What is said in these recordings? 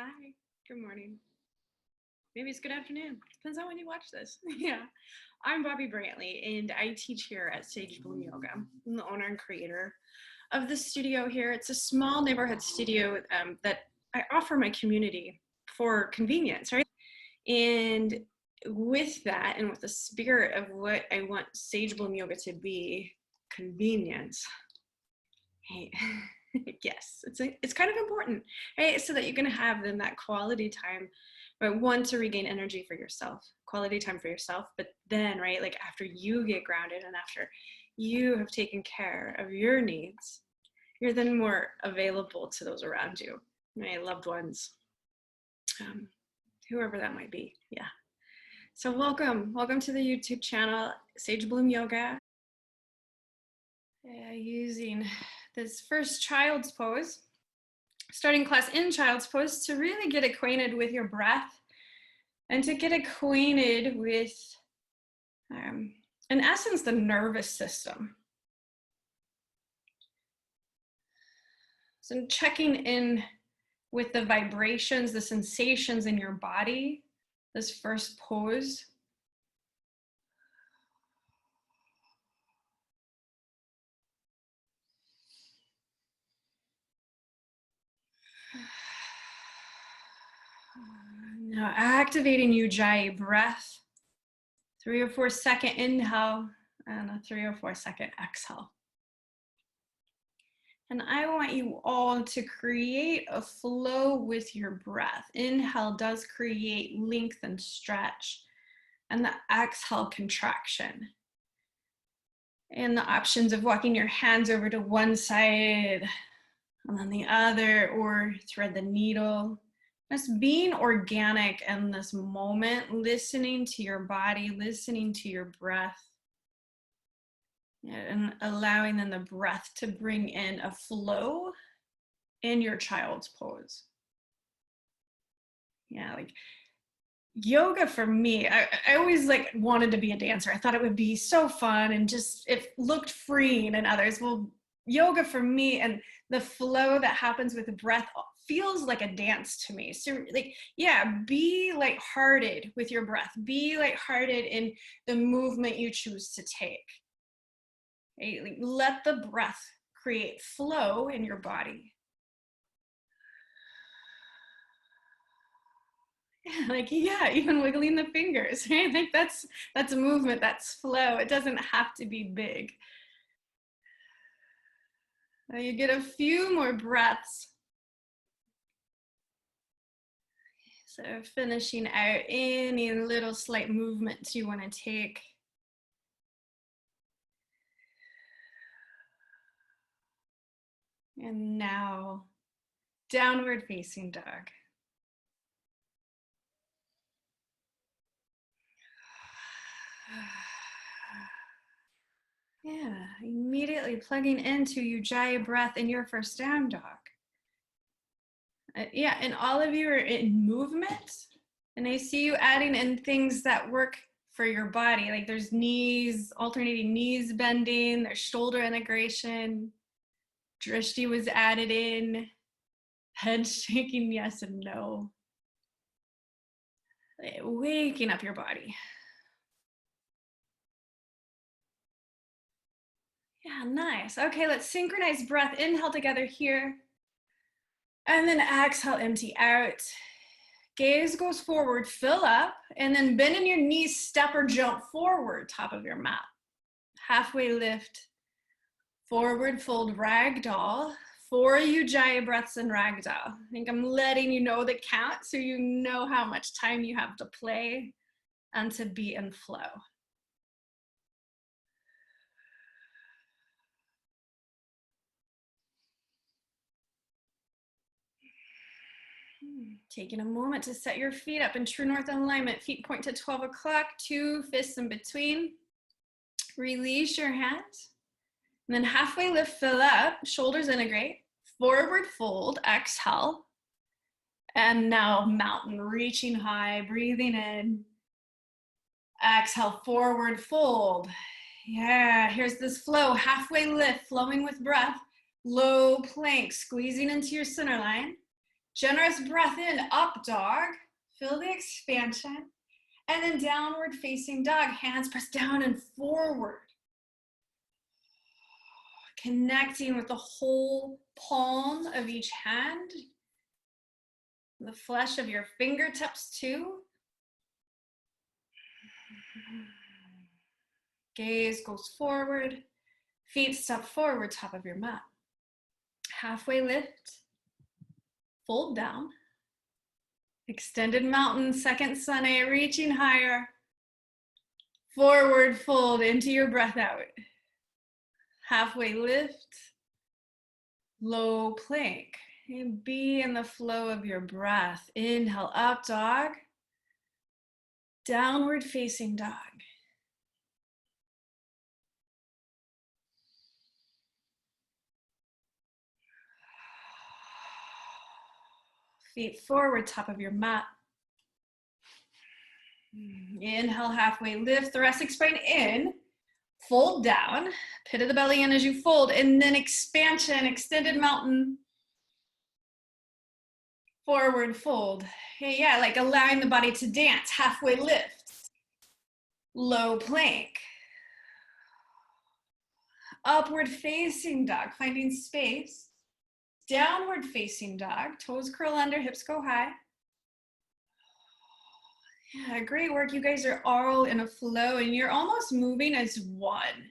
Hi, good morning. Maybe it's good afternoon. Depends on when you watch this. Yeah. I'm Bobby Brantley, and I teach here at Sage Bloom Yoga. I'm the owner and creator of the studio here. It's a small neighborhood studio that I offer my community for convenience, right? And with that, and with the spirit of what I want Sage Bloom Yoga to be, convenience. Hey, yes, it's kind of important, right? So that you're going to have then that quality time, but one, to regain energy for yourself, quality time for yourself, but then, right, like after you get grounded and after you have taken care of your needs, you're then more available to those around you, right? Loved ones, whoever that might be. Yeah. So welcome to the YouTube channel, Sage Bloom Yoga. Using this first child's pose, starting class in child's pose, to really get acquainted with your breath and to get acquainted with, in essence, the nervous system. So checking in with the vibrations, the sensations in your body, this first pose. Now activating Ujjayi breath, 3 or 4 second inhale and a 3 or 4 second exhale. And I want you all to create a flow with your breath. Inhale does create length and stretch, and the exhale, contraction. And the options of walking your hands over to one side and then the other, or thread the needle. Just being organic in this moment, listening to your body, listening to your breath, and allowing then the breath to bring in a flow in your child's pose. Yeah, like yoga for me, I always wanted to be a dancer. I thought it would be so fun and just it looked freeing and others. Well, yoga for me and the flow that happens with the breath feels like a dance to me. So be lighthearted with your breath. Be lighthearted in the movement you choose to take. Right? Let the breath create flow in your body. Even wiggling the fingers, right? That's a movement, that's flow. It doesn't have to be big. Now you get a few more breaths. So finishing out any little slight movements you want to take. And now, downward facing dog. Yeah, immediately plugging into Ujjayi breath in your first down dog. And all of you are in movement, and I see you adding in things that work for your body. Like there's knees, alternating knees bending, there's shoulder integration, drishti was added in, head shaking yes and no. Waking up your body. Yeah, nice. Okay, let's synchronize breath. Inhale together here. And then exhale, empty out. Gaze goes forward, fill up, and then bend in your knees, step or jump forward, top of your mat. Halfway lift, forward fold, ragdoll. 4 Ujjayi breaths in ragdoll. I think I'm letting you know the count so you know how much time you have to play and to be in flow. Taking a moment to set your feet up in true north alignment. Feet point to 12 o'clock, 2 fists in between. Release your hands. And then halfway lift, fill up, shoulders integrate. Forward fold, exhale. And now mountain, reaching high, breathing in. Exhale, forward fold. Yeah, here's this flow. Halfway lift, flowing with breath. Low plank, squeezing into your center line. Generous breath in, up dog. Feel the expansion. And then downward facing dog, hands pressed down and forward. Connecting with the whole palm of each hand. The flesh of your fingertips too. Gaze goes forward. Feet step forward, top of your mat. Halfway lift. Fold down. Extended mountain, second sun A, reaching higher. Forward fold into your breath out. Halfway lift. Low plank. And be in the flow of your breath. Inhale, up dog. Downward facing dog. Feet forward, top of your mat. Inhale, halfway lift, thoracic spine in. Fold down, pit of the belly in as you fold, and then expansion, extended mountain. Forward fold. Hey, yeah, like allowing the body to dance. Halfway lift. Low plank. Upward facing dog, finding space. Downward facing dog, toes curl under, hips go high. Yeah, great work. You guys are all in a flow and you're almost moving as one.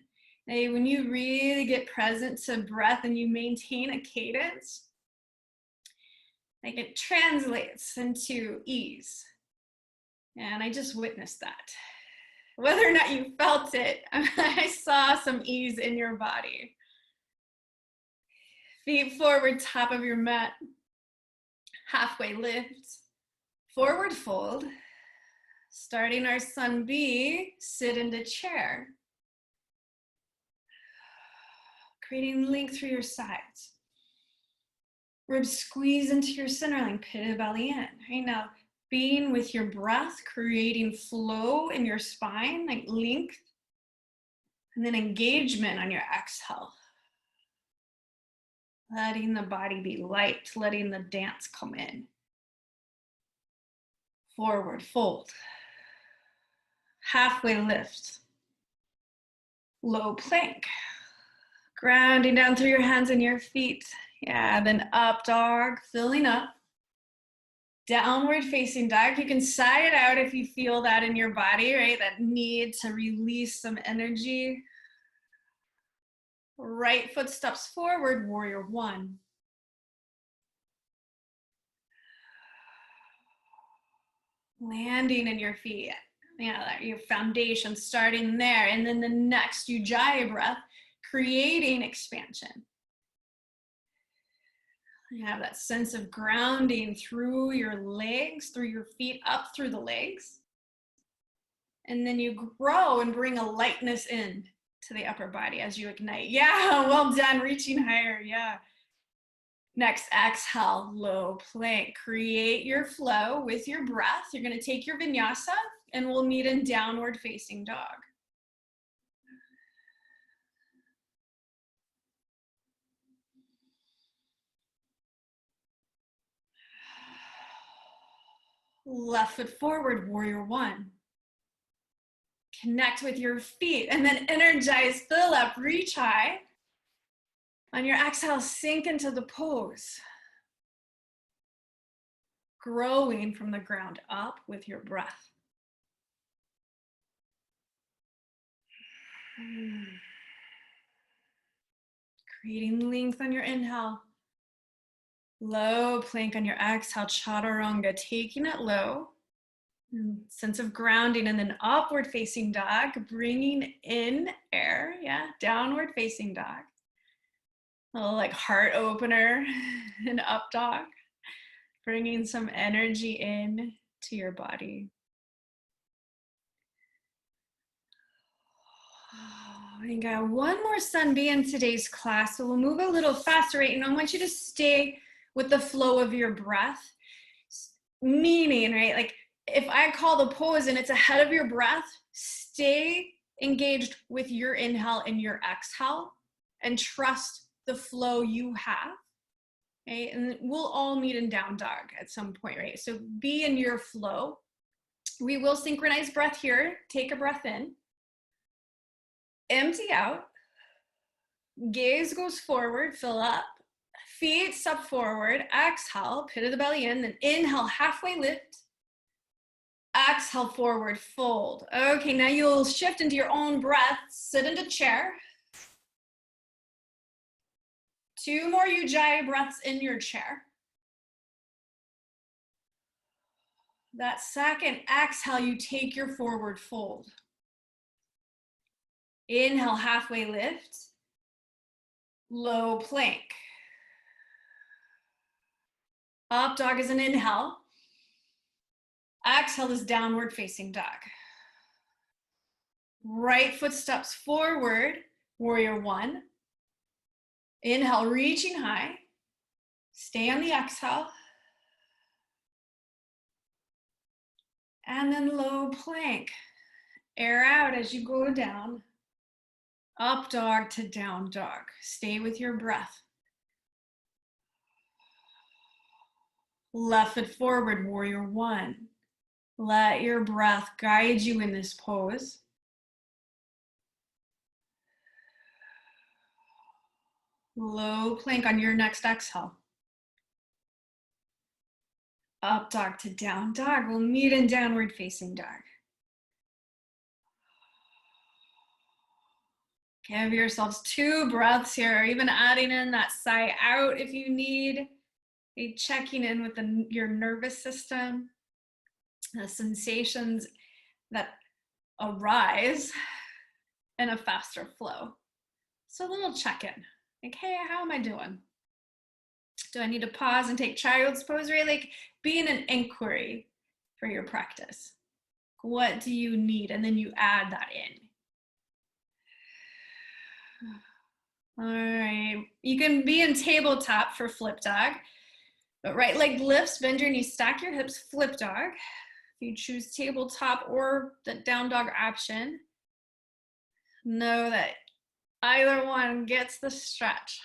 Hey, when you really get present to breath and you maintain a cadence, like it translates into ease. And I just witnessed that. Whether or not you felt it, I saw some ease in your body. Feet forward, top of your mat. Halfway lift. Forward fold. Starting our sun B, sit into chair. Creating length through your sides. Ribs squeeze into your center line, pit of belly in. Right now, being with your breath, creating flow in your spine, like length. And then engagement on your exhale. Letting the body be light, letting the dance come in. Forward fold. Halfway lift. Low plank. Grounding down through your hands and your feet. Yeah, then up dog, filling up. Downward facing dog. You can sigh it out if you feel that in your body, right? That need to release some energy. Right foot steps forward, warrior one. Landing in your feet, your foundation starting there. And then the next Ujjayi breath, creating expansion. You have that sense of grounding through your legs, through your feet, up through the legs. And then you grow and bring a lightness in to the upper body as you ignite. Yeah, well done, reaching higher, yeah. Next, exhale, low plank. Create your flow with your breath. You're gonna take your vinyasa and we'll meet in downward facing dog. Left foot forward, warrior one. Connect with your feet and then energize, fill up, reach high. On your exhale, sink into the pose. Growing from the ground up with your breath. Creating length on your inhale. Low plank on your exhale, chaturanga, taking it low. Sense of grounding, and then upward facing dog, bringing in air, yeah, downward facing dog. A little like heart opener and up dog, bringing some energy in to your body. I got one more sun B in today's class, so we'll move a little faster, right? And I want you to stay with the flow of your breath, meaning, right, like if I call the pose and it's ahead of your breath, stay engaged with your inhale and your exhale and trust the flow you have. Okay, and we'll all meet in down dog at some point, right? So be in your flow. We will synchronize breath here. Take a breath in. Empty out. Gaze goes forward, fill up. Feet step forward. Exhale, pit of the belly in. Then inhale, halfway lift. Exhale, forward fold. Okay, now you'll shift into your own breath. Sit into chair. 2 more Ujjayi breaths in your chair. That second exhale, you take your forward fold. Inhale, halfway lift. Low plank. Up dog is an inhale. Exhale is downward facing dog. Right foot steps forward, warrior 1. Inhale, reaching high. Stay on the exhale. And then low plank. Air out as you go down. Up dog to down dog. Stay with your breath. Left foot forward, warrior 1. Let your breath guide you in this pose. Low plank on your next exhale. Up dog to down dog. We'll meet in downward facing dog. Give yourselves 2 breaths here, even adding in that sigh out if you need. Be checking in with your nervous system, the sensations that arise in a faster flow. So a little check-in, like, hey, how am I doing? Do I need to pause and take child's pose? Right? Like being an inquiry for your practice. What do you need? And then you add that in. All right, you can be in tabletop for flip dog, but right leg lifts, bend your knees, stack your hips, flip dog. If you choose tabletop or the down dog option, know that either one gets the stretch.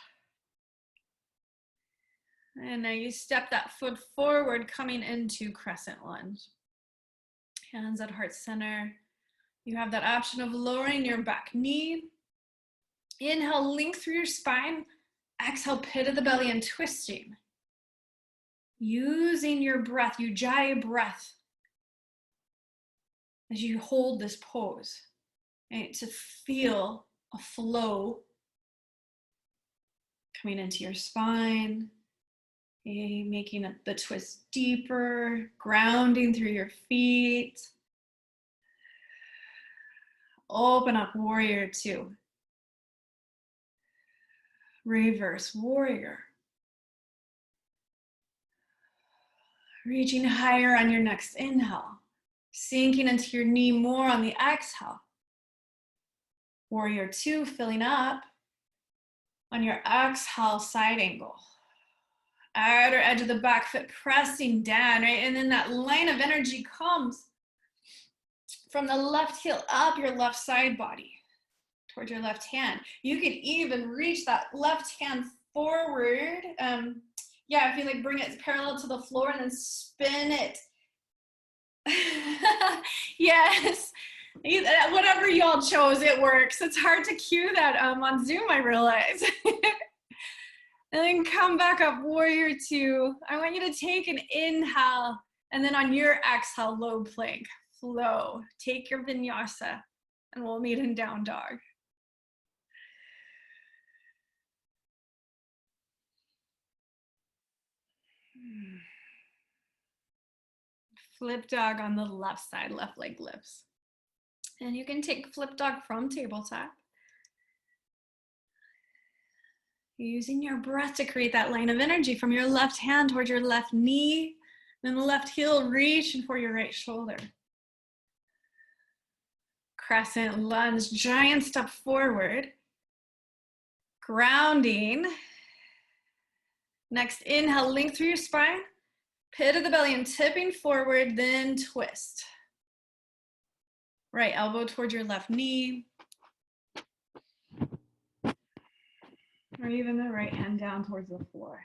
And now you step that foot forward, coming into crescent lunge. Hands at heart center. You have that option of lowering your back knee. Inhale, link through your spine. Exhale, pit of the belly and twisting. Using your breath, Ujjayi breath, as you hold this pose, right, to feel a flow coming into your spine, making the twist deeper, grounding through your feet. Open up, warrior 2. Reverse warrior. Reaching higher on your next inhale. Sinking into your knee more on the exhale. Warrior 2, filling up. On your exhale, side angle. Outer edge of the back foot pressing down, right? And then that line of energy comes from the left heel up your left side body. Towards your left hand. You could even reach that left hand forward. Yeah, if you like bring it parallel to the floor and then spin it. Yes, whatever y'all chose, it works. It's hard to cue that on Zoom, I realize. And then come back up, warrior 2. I want you to take an inhale and then on your exhale, low plank, flow. Take your vinyasa and we'll meet in down dog. Flip dog on the left side, left leg lifts. And you can take flip dog from tabletop. Using your breath to create that line of energy from your left hand towards your left knee, then the left heel reaching for your right shoulder. Crescent lunge, giant step forward. Grounding. Next inhale, link through your spine. Pit of the belly and tipping forward, then twist. Right elbow towards your left knee. Or even the right hand down towards the floor.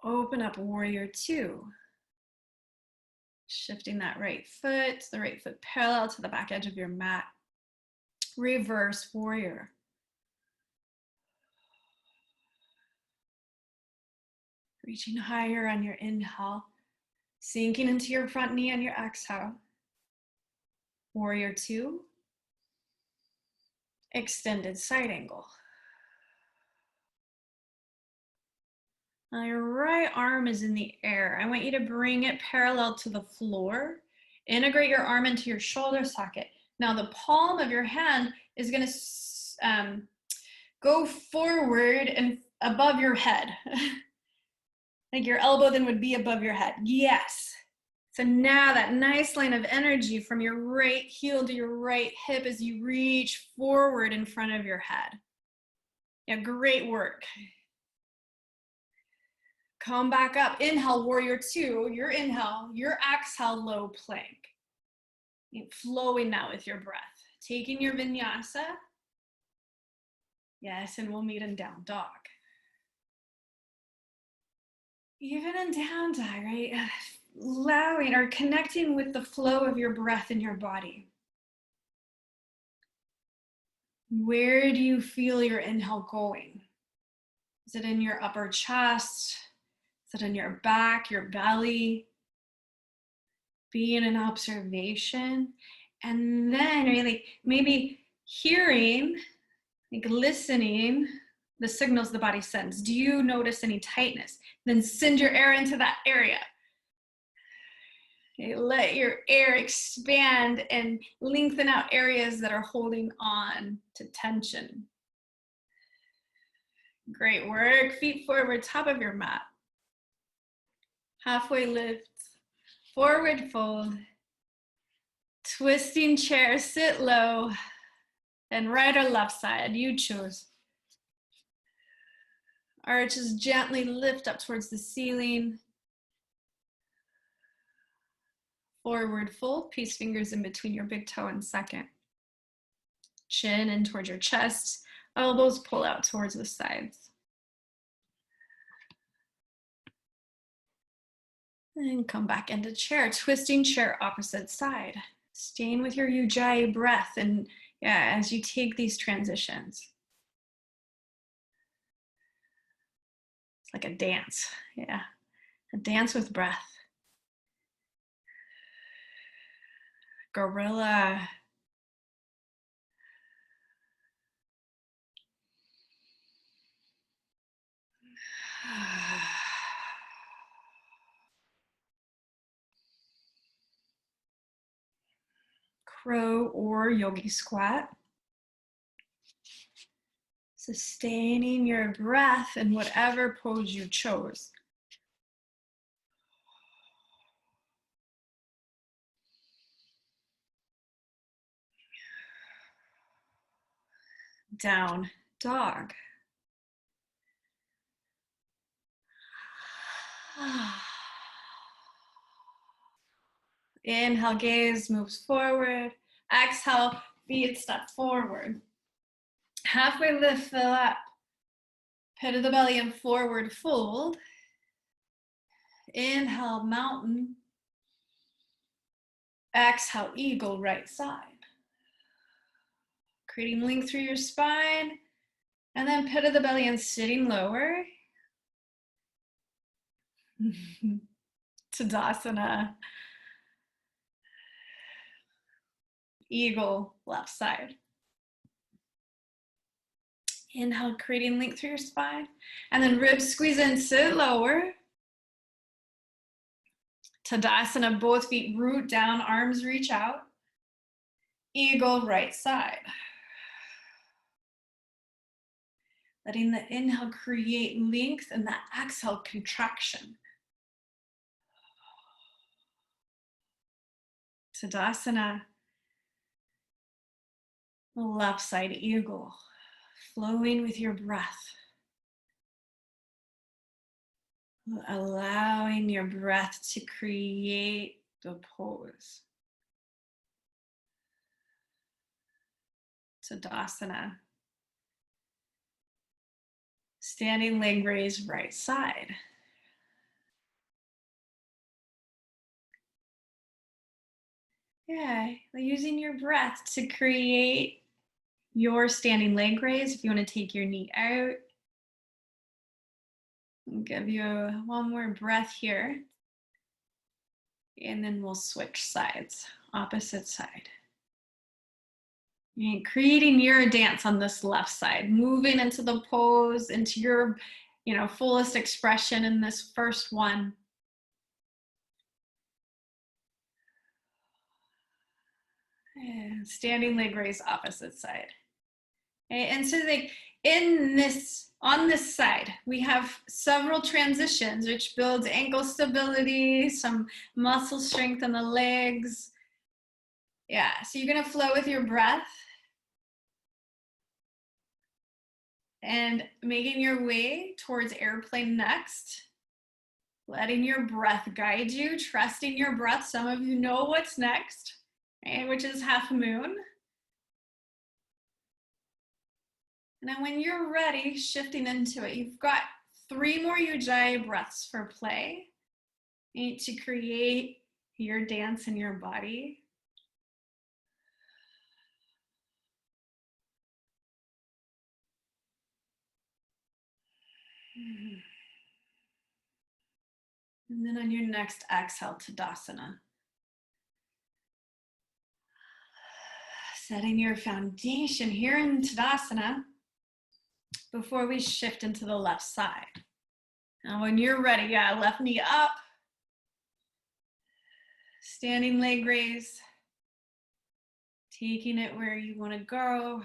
Open up warrior two. Shifting that right foot, the right foot parallel to the back edge of your mat. Reverse warrior. Reaching higher on your inhale, sinking into your front knee on your exhale. Warrior two. Extended side angle. Now your right arm is in the air. I want you to bring it parallel to the floor. Integrate your arm into your shoulder socket. Now the palm of your hand is going to go forward and above your head. Like your elbow then would be above your head. Yes. So now that nice line of energy from your right heel to your right hip as you reach forward in front of your head. Yeah, great work. Come back up. Inhale, warrior two. Your inhale, your exhale, low plank. You're flowing now with your breath. Taking your vinyasa. Yes, and we'll meet in down dog. Even in down dog, right? Allowing or connecting with the flow of your breath in your body. Where do you feel your inhale going? Is it in your upper chest? Is it in your back, your belly? Be in an observation. And then really maybe hearing, like listening, the signals the body sends. Do you notice any tightness? Then send your air into that area. Okay, let your air expand and lengthen out areas that are holding on to tension. Great work. Feet forward, top of your mat. Halfway lift, forward fold. Twisting chair, sit low. And right or left side, you choose. Arches gently lift up towards the ceiling. Forward fold, peace fingers in between your big toe and second. Chin in towards your chest, elbows pull out towards the sides. And come back into chair, twisting chair opposite side. Staying with your Ujjayi breath and yeah, as you take these transitions. It's like a dance, yeah. A dance with breath. Gorilla. Crow or yogi squat. Sustaining your breath in whatever pose you chose. Down dog. Inhale, gaze moves forward. Exhale, feet step forward. Halfway lift, fill up. Pit of the belly and forward fold. Inhale, mountain. Exhale, eagle, right side. Creating length through your spine. And then pit of the belly and sitting lower. Tadasana. Eagle, left side. Inhale, creating length through your spine. And then ribs squeeze in, sit lower. Tadasana, both feet root down, arms reach out. Eagle, right side. Letting the inhale create length and the exhale contraction. Tadasana, left side eagle, flowing with your breath. Allowing your breath to create the pose. Tadasana. Standing leg raise, right side. Yeah, using your breath to create your standing leg raise. If you want to take your knee out, I'll give you one more breath here. And then we'll switch sides, opposite side. And creating your dance on this left side, moving into the pose, into your, fullest expression in this first one. And standing leg raise, opposite side. Okay, and so on this side, we have several transitions, which builds ankle stability, some muscle strength in the legs. Yeah, so you're gonna flow with your breath and making your way towards airplane next. Letting your breath guide you, trusting your breath. Some of you know what's next, right, which is half moon. And then when you're ready, shifting into it, you've got 3 more Ujjayi breaths for play. You need to create your dance in your body. And then on your next exhale, Tadasana. Setting your foundation here in Tadasana before we shift into the left side. Now when you're ready, left knee up. Standing leg raise. Taking it where you want to go.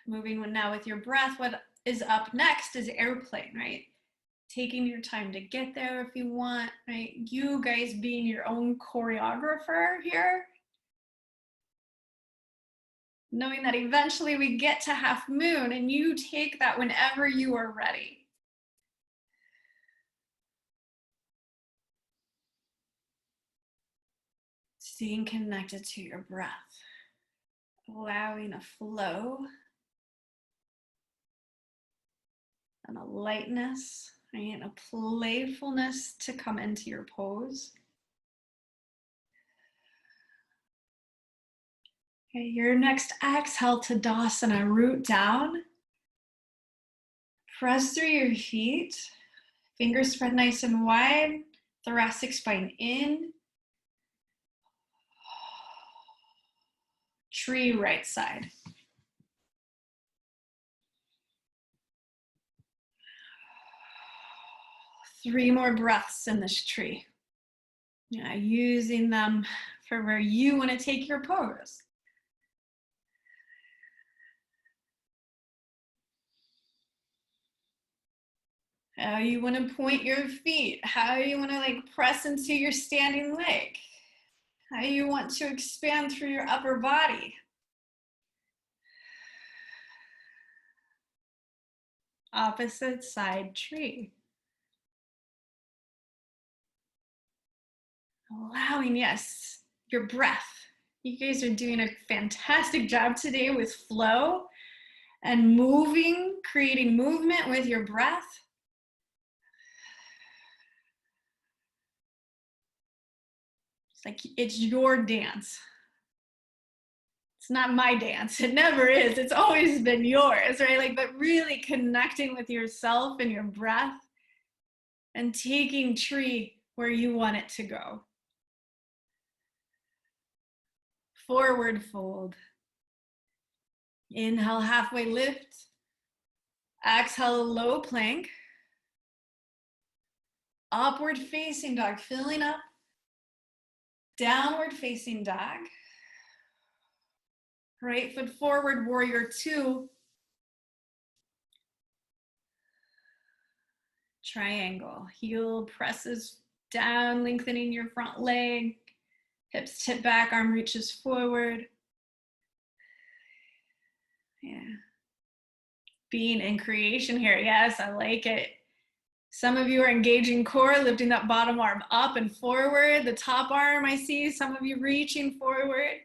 Moving now with your breath. What is up next is airplane, right? Taking your time to get there if you want, right? You guys being your own choreographer here. Knowing that eventually we get to half moon and you take that whenever you are ready. Staying connected to your breath. Allowing a flow and a lightness, right? And a playfulness to come into your pose. Okay, your next exhale, Tadasana, root down. Press through your feet. Fingers spread nice and wide. Thoracic spine in. Tree right side. Three more breaths in this tree. Yeah, using them for where you want to take your pose. How you want to point your feet, how you want to press into your standing leg, how you want to expand through your upper body. Opposite side tree. Allowing, yes, your breath. You guys are doing a fantastic job today with flow and moving, creating movement with your breath. It's like it's your dance. It's not my dance. It never is. It's always been yours, right? But really connecting with yourself and your breath and taking tree where you want it to go. Forward fold. Inhale, halfway lift. Exhale, low plank. Upward facing dog, filling up. Downward facing dog. Right foot forward, warrior 2. Triangle. Heel presses down, lengthening your front leg. Hips tip back, arm reaches forward. Yeah. Being in creation here. Yes, I like it. Some of you are engaging core, lifting that bottom arm up and forward. The top arm, I see some of you reaching forward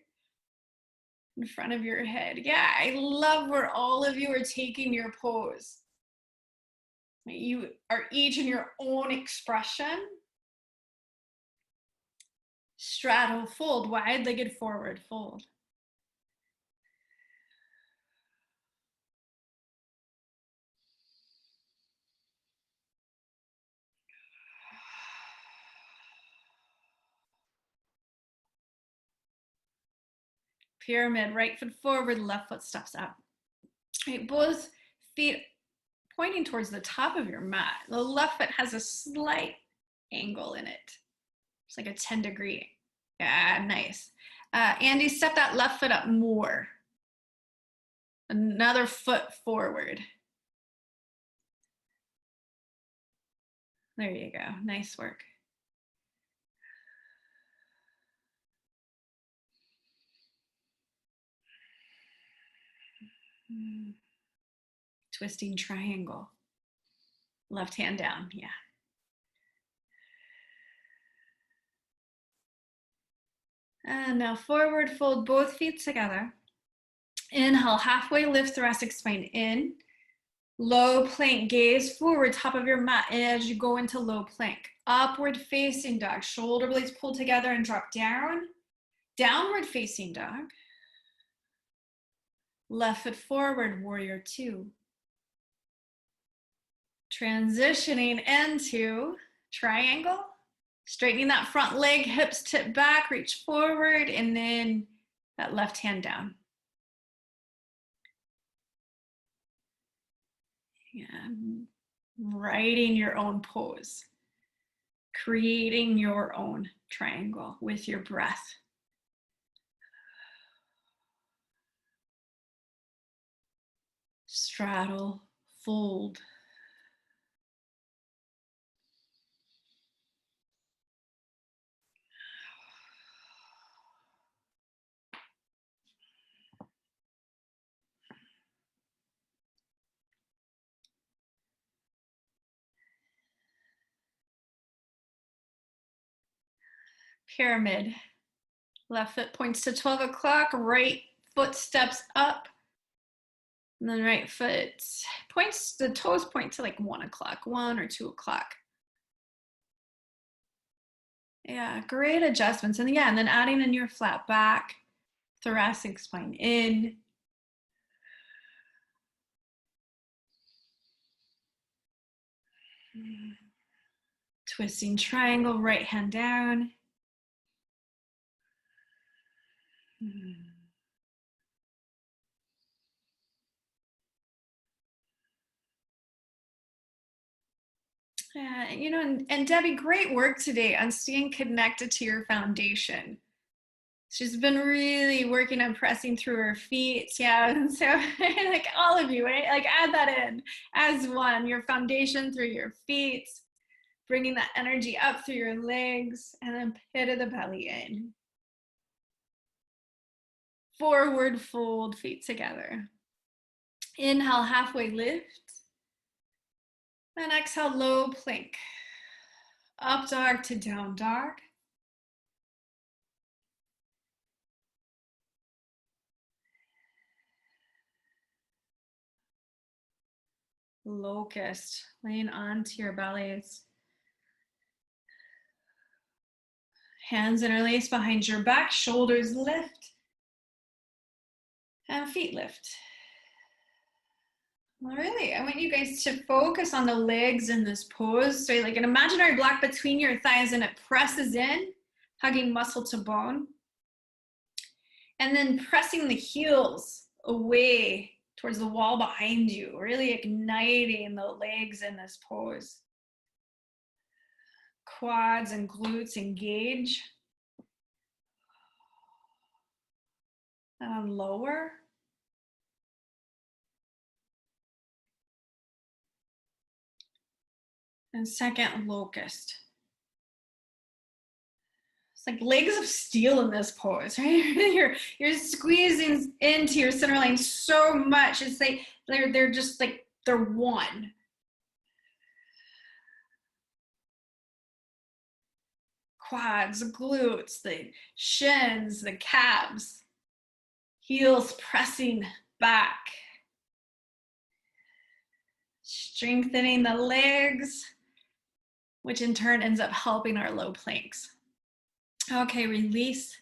in front of your head. Yeah, I love where all of you are taking your pose. You are each in your own expression. Straddle, fold, wide-legged forward, fold. Pyramid, right foot forward, left foot steps up. Right, both feet pointing towards the top of your mat. The left foot has a slight angle in it. It's like a 10-degree. Yeah, nice. Andy, step that left foot up more. Another foot forward. There you go. Nice work. Twisting triangle. Left hand down. Yeah. And now forward fold both feet together. Inhale, halfway lift thoracic spine in. Low plank, gaze forward, top of your mat as you go into low plank. Upward facing dog, shoulder blades pull together and drop down. Downward facing dog. Left foot forward, warrior two. Transitioning into triangle. Straightening that front leg, hips tip back, reach forward, and then that left hand down. Yeah. Writing your own pose. Creating your own triangle with your breath. Straddle, fold. Pyramid. Left foot points to 12 o'clock, right foot steps up. And then right foot points, the toes point to like 1 o'clock, 1 or 2 o'clock. Yeah, great adjustments. And yeah, and then adding in your flat back, thoracic spine in. Twisting triangle, right hand down. You know, and Debbie, great work today on staying connected to your foundation. She's been really working on pressing through her feet. Yeah, and so like all of you, right? Like add that in as one, your foundation through your feet, bringing that energy up through your legs, and then pit of the belly in. Forward fold, feet together. Inhale, halfway lift. And exhale, low plank. Up dog to down dog. Locust, laying onto your bellies. Hands interlace behind your back, shoulders lift. And feet lift. Well, really, I want you guys to focus on the legs in this pose. So like an imaginary block between your thighs and it presses in, hugging muscle to bone. And then pressing the heels away towards the wall behind you, really igniting the legs in this pose. Quads and glutes engage. And lower. And second, locust. It's like legs of steel in this pose, right? You're squeezing into your center line so much. It's like they're just like they're one. Quads, glutes, the shins, the calves, heels pressing back. Strengthening the legs, which in turn ends up helping our low planks. Okay, release.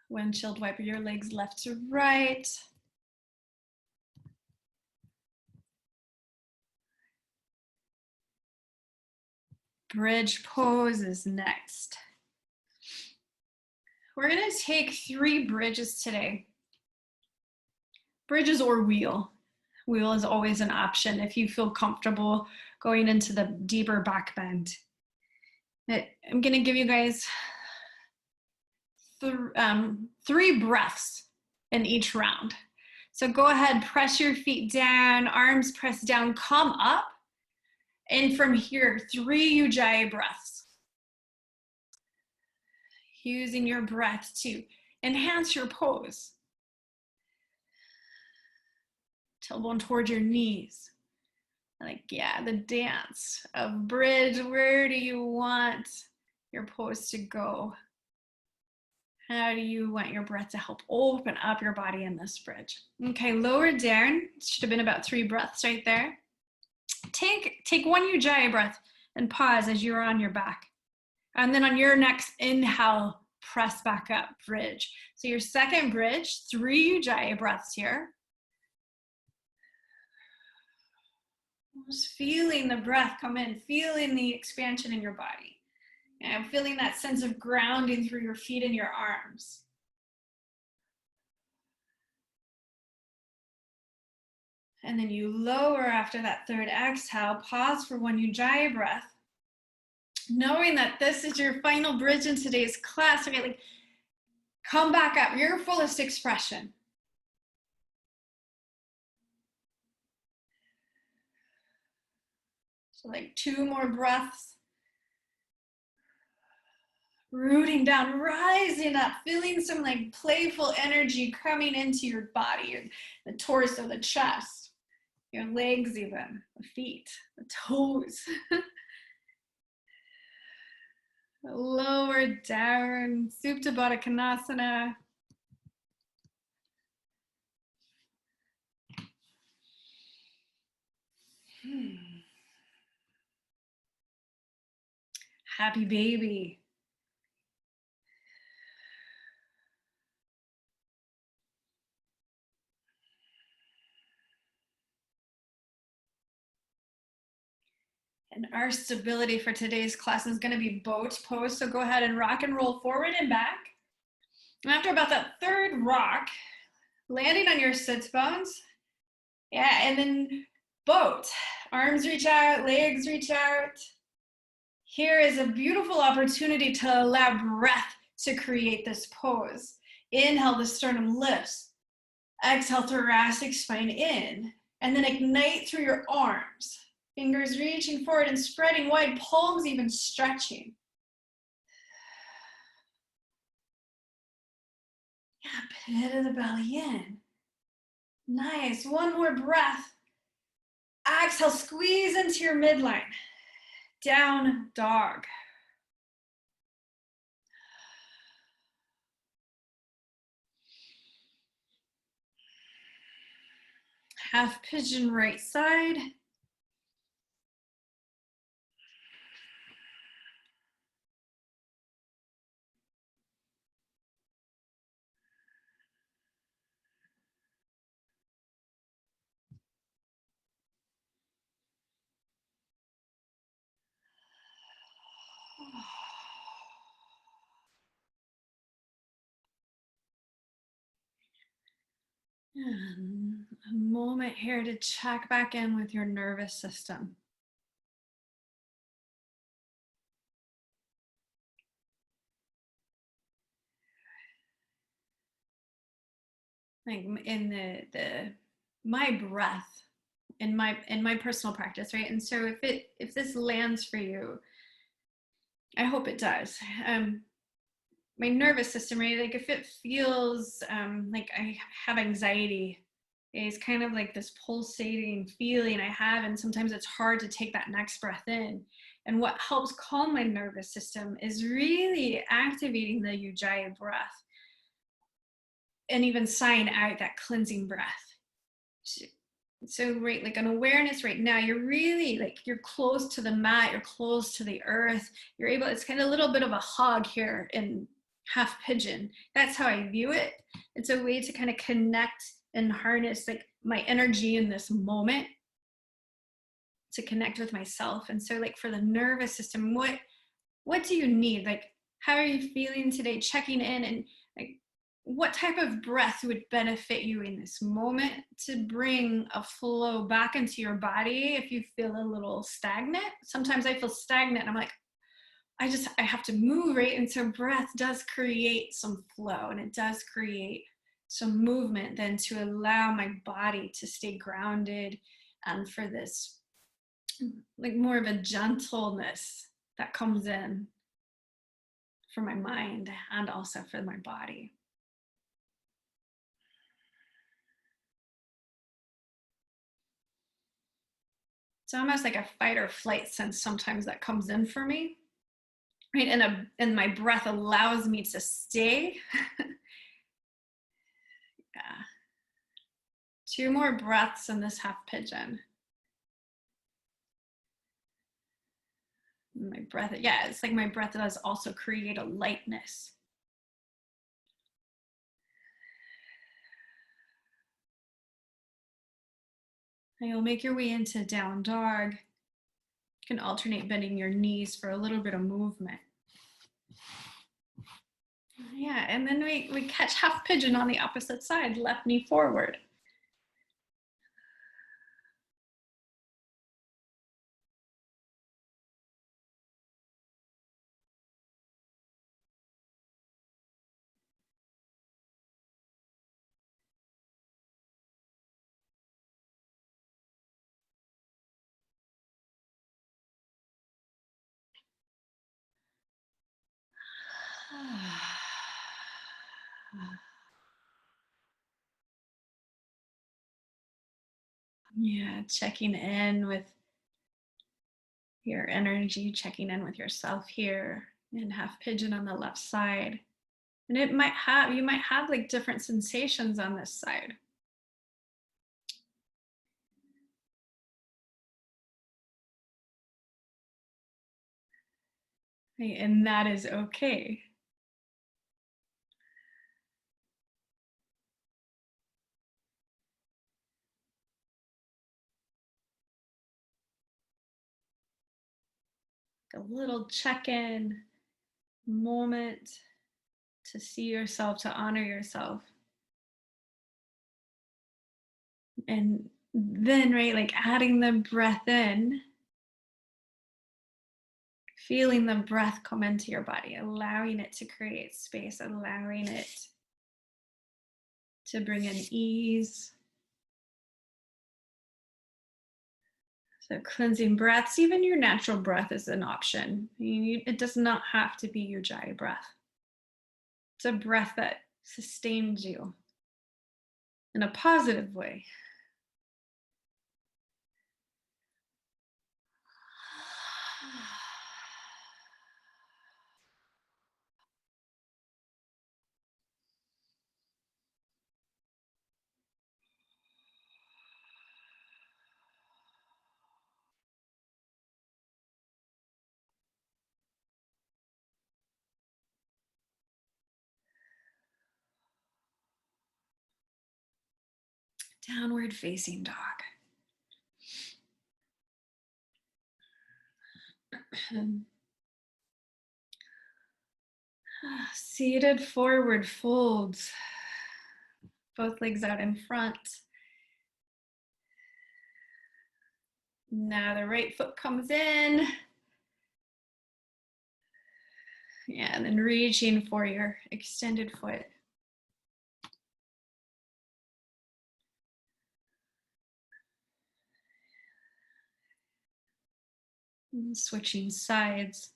Windshield wiper your legs left to right. Bridge pose is next. We're gonna take 3 bridges today. Bridges or wheel. Wheel is always an option if you feel comfortable going into the deeper back bend. I'm gonna give you guys 3 breaths in each round. So go ahead, press your feet down, arms press down, come up. And from here, 3 Ujjayi breaths. Using your breath to enhance your pose. Tailbone towards your knees. Like, yeah, the dance of bridge. Where do you want your pose to go? How do you want your breath to help open up your body in this bridge? Okay, lower down. Should have been about 3 breaths right there. Take 1 Ujjayi breath and pause as you're on your back. And then on your next inhale, press back up, bridge. So your second bridge, 3 Ujjayi breaths here. Just feeling the breath come in, feeling the expansion in your body. And feeling that sense of grounding through your feet and your arms. And then you lower after that third exhale, pause for 1 Ujjayi breath. Knowing that this is your final bridge in today's class, okay, like come back up, your fullest expression. So like 2 more breaths. Rooting down, rising up, feeling some like playful energy coming into your body, the torso, the chest, your legs even, the feet, the toes. Lower down, Supta Baddha Konasana. Happy baby. And our stability for today's class is going to be boat pose. So go ahead and rock and roll forward and back. And after about that third rock, landing on your sits bones. Yeah, and then boat. Arms reach out, legs reach out. Here is a beautiful opportunity to allow breath to create this pose. Inhale, the sternum lifts. Exhale, thoracic spine in. And then ignite through your arms. Fingers reaching forward and spreading wide, palms even stretching. Yeah, pit of the belly in. Nice, 1 more breath. Exhale, squeeze into your midline. Down dog. Half pigeon right side. And a moment here to check back in with your nervous system. Like in my breath, in my personal practice, right? And so if this lands for you, I hope it does. My nervous system, right? Like if it feels like I have anxiety, it's kind of like this pulsating feeling I have, and sometimes it's hard to take that next breath in. And what helps calm my nervous system is really activating the Ujjayi breath and even sighing out that cleansing breath. So right, like an awareness right now, you're really like, you're close to the mat, you're close to the earth, you're able, it's kind of a little bit of a hug here in half pigeon. That's how I view it. It's a way to kind of connect and harness like my energy in this moment to connect with myself. And so like for the nervous system, what do you need? Like, how are you feeling today? Checking in, and like, what type of breath would benefit you in this moment to bring a flow back into your body if you feel a little stagnant? Sometimes I feel stagnant and I'm like, I have to move, right? And so breath does create some flow, and it does create some movement then to allow my body to stay grounded, and for this like more of a gentleness that comes in for my mind and also for my body. It's almost like a fight or flight sense sometimes that comes in for me, right? And my breath allows me to stay. Yeah. 2 more breaths in this half pigeon. My breath, yeah, it's like my breath does also create a lightness. And you'll make your way into down dog. You can alternate bending your knees for a little bit of movement. Yeah, and then we catch half pigeon on the opposite side, left knee forward. Yeah, checking in with your energy, checking in with yourself here, and half pigeon on the left side. And you might have like different sensations on this side. Right? And that is okay. A little check-in moment to see yourself, to honor yourself. And then, right, like adding the breath in, feeling the breath come into your body, allowing it to create space, allowing it to bring in ease. So cleansing breaths, even your natural breath is an option. It does not have to be your Jai breath. It's a breath that sustains you in a positive way. Downward facing dog. Seated forward folds. Both legs out in front. Now the right foot comes in. Yeah, and then reaching for your extended foot. And switching sides.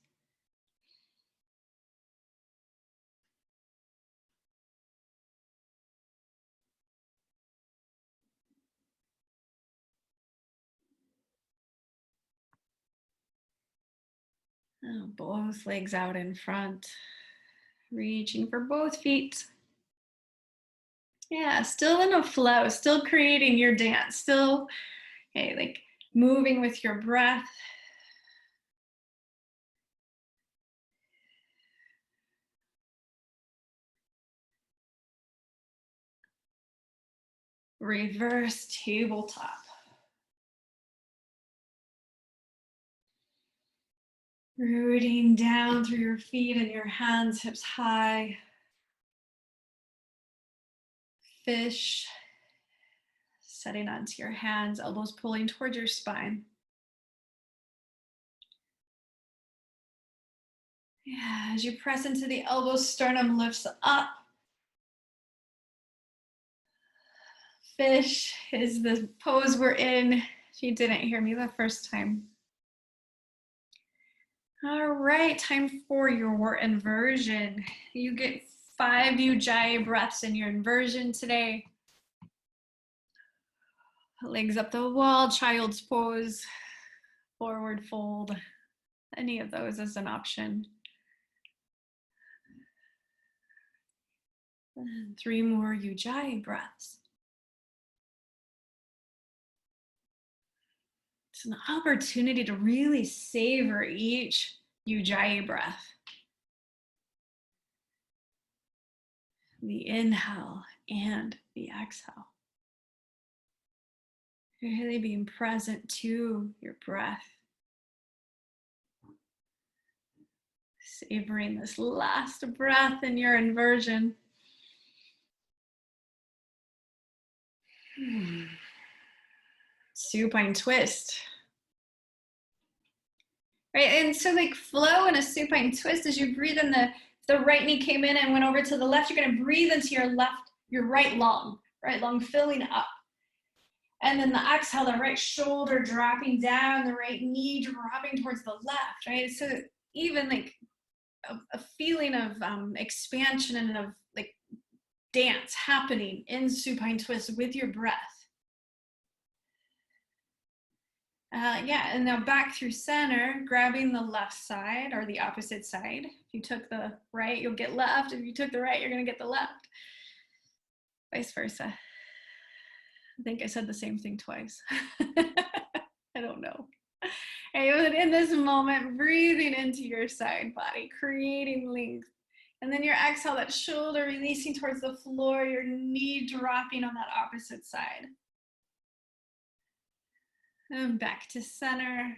Oh, both legs out in front. Reaching for both feet. Yeah, still in a flow, still creating your dance, still, okay, like moving with your breath. Reverse tabletop. Rooting down through your feet and your hands, hips high. Fish. Setting onto your hands, elbows pulling towards your spine. Yeah, as you press into the elbows, sternum lifts up. Fish is the pose we're in. If you didn't hear me the first time. All right, time for your inversion. You get 5 Ujjayi breaths in your inversion today. Legs up the wall, child's pose, forward fold. Any of those is an option. And 3 more Ujjayi breaths. It's an opportunity to really savor each Ujjayi breath. The inhale and the exhale. Really being present to your breath. Savoring this last breath in your inversion. Supine twist. Right, and so like flow in a supine twist as you breathe in, the right knee came in and went over to the left, you're gonna breathe into your right lung filling up. And then the exhale, the right shoulder dropping down, the right knee dropping towards the left, right? So even like a feeling of expansion and of like dance happening in supine twist with your breath. Yeah, and now back through center, grabbing the left side or the opposite side. If you took the right, you'll get left. If you took the right, you're gonna get the left. Vice versa. I think I said the same thing twice. I don't know. And in this moment, breathing into your side body, creating length. And then your exhale, that shoulder releasing towards the floor, your knee dropping on that opposite side. And back to center.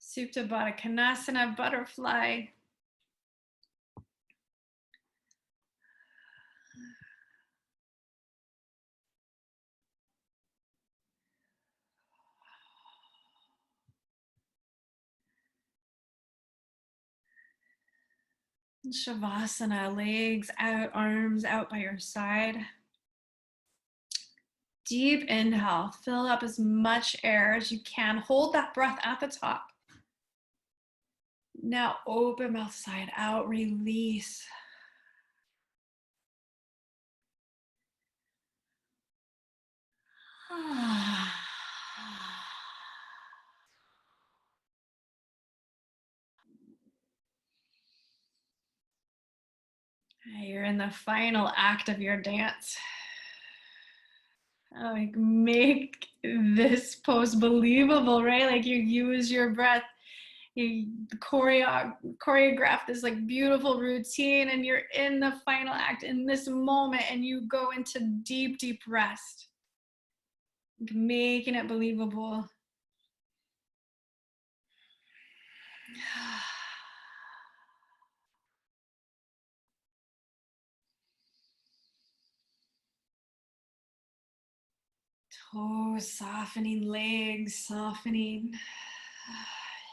Supta Baddha Konasana, butterfly. Shavasana, legs out, arms out by your side. Deep inhale, fill up as much air as you can. Hold that breath at the top. Now open mouth side out, release. You're in the final act of your dance. Like make this pose believable, right? Like you use your breath, you choreograph this like beautiful routine, and you're in the final act in this moment, and you go into deep, deep rest, making it believable. Toes softening, legs softening,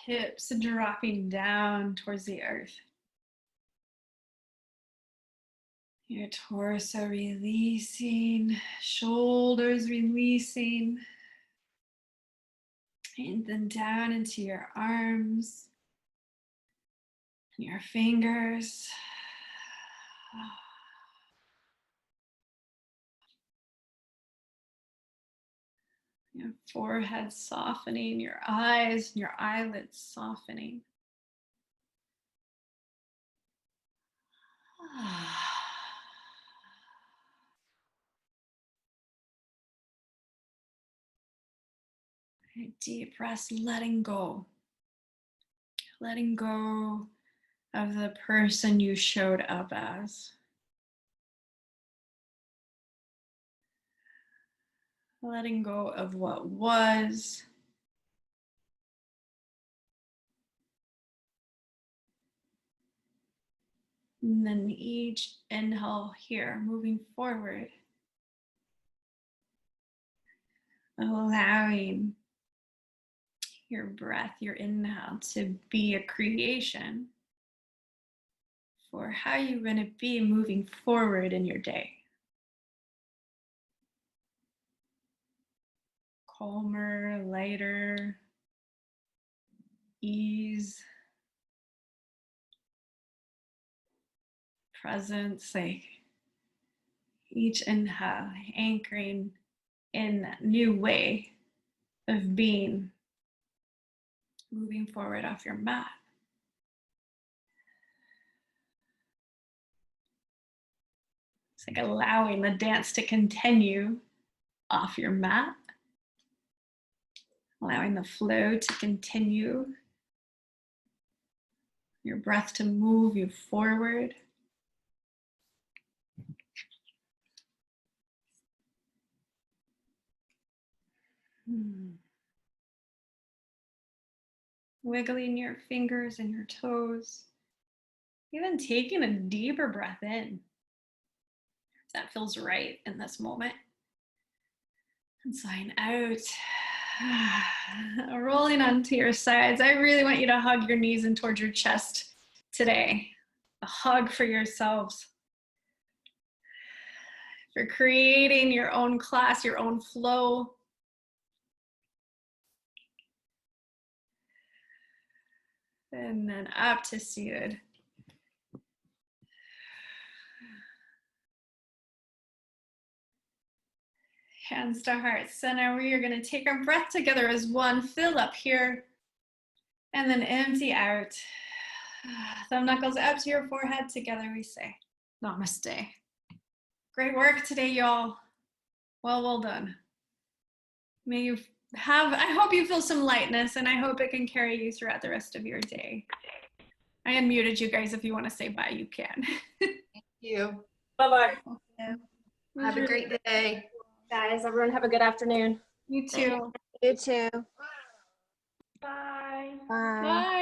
hips dropping down towards the earth. Your torso releasing, shoulders releasing, and then down into your arms, your fingers. Your forehead softening, your eyes and your eyelids softening. Deep breaths, letting go. Letting go of the person you showed up as. Letting go of what was. And then each inhale here, moving forward. Allowing your breath, your inhale, to be a creation for how you're going to be moving forward in your day. Calmer, lighter, ease, presence, like each inhale anchoring in that new way of being, moving forward off your mat. It's like allowing the dance to continue off your mat, allowing the flow to continue, your breath to move you forward. Wiggling your fingers and your toes, even taking a deeper breath in, if that feels right in this moment. And sighing out, rolling onto your sides. I really want you to hug your knees in towards your chest today. A hug for yourselves. For creating your own class, your own flow. And then up to seated. Hands to heart center. We are going to take our breath together as one. Fill up here. And then empty out. Thumb knuckles up to your forehead. Together we say, Namaste. Great work today, y'all. Well done. May you have, I hope you feel some lightness, and I hope it can carry you throughout the rest of your day. I unmuted you guys. If you want to say bye, you can. Thank you. Bye-bye. Have a great day. Guys, everyone have a good afternoon. You too. You too. Bye. Bye. Bye.